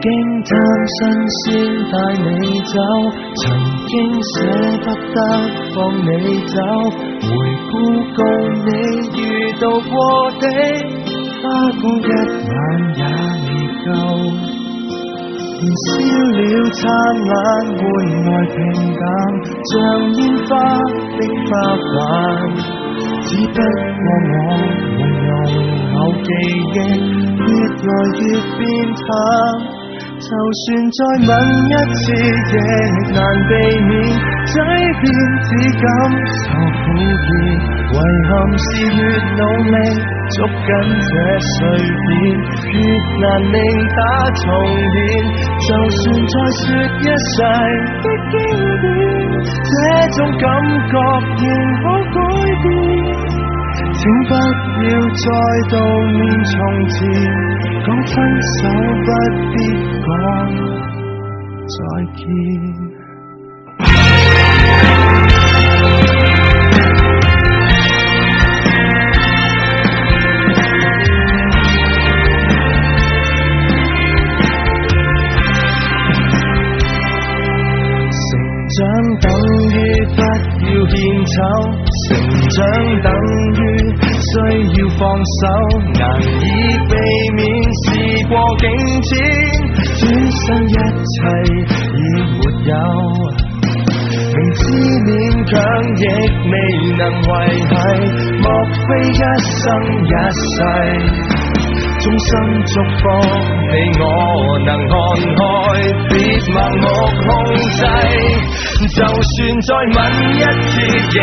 經貪新鮮帶你走，曾經捨不得放你走，回顧共你遇到過的花光一晚也未夠，燃燒了燦爛換來平淡，像煙花的花瓣，只不過我們濃厚記憶越來越變淡，就算再吻一次亦難避免嘴邊只感受苦澀，遺憾是越努力捉緊這碎片，越難令它重現，就算再說一世的經典，這種感覺仍可改變，請不要再悼念從前，講分手不必講再見。成長等於不要獻醜，成長等於需要放手，難以避免事過境遷，轉身一切已沒有，明知勉強亦未能維繫，莫非一生一世衷心祝福你我能看開，別盲目控制，就算再吻一次亦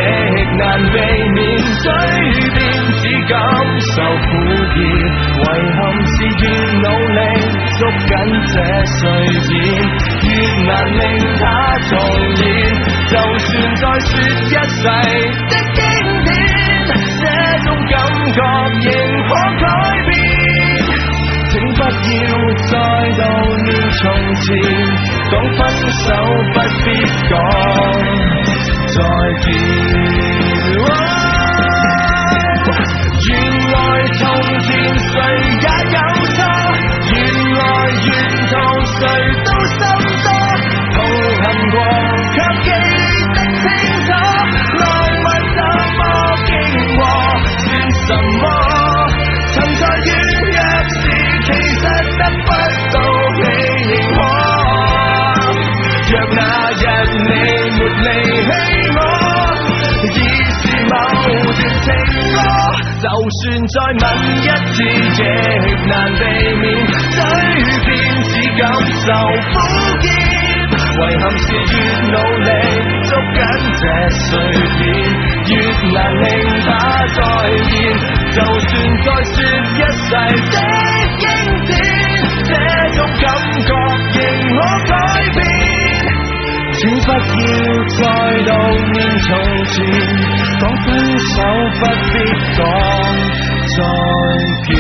難避免嘴邊只感受苦澀，遺憾是越努力捉緊這碎片，越難令它重現，就算再說一世的經典，這種感覺仍可改變，請不要再悼念從前，講分手不必講再見。原來從前誰也有錯，原來沿途誰都心多，痛恨過卻記得清楚，浪漫怎麼經過算什麼，曾在軟弱時其實得不到你認可，若那日你沒離棄我，已是某段情歌，就算再吻一次亦難避免嘴邊只感受苦澀，遺憾是越努力捉緊這碎片，越難令它再現，就算再說一世的經典，這種感覺仍可改變，請不要再悼念從前，講分手不必講再見。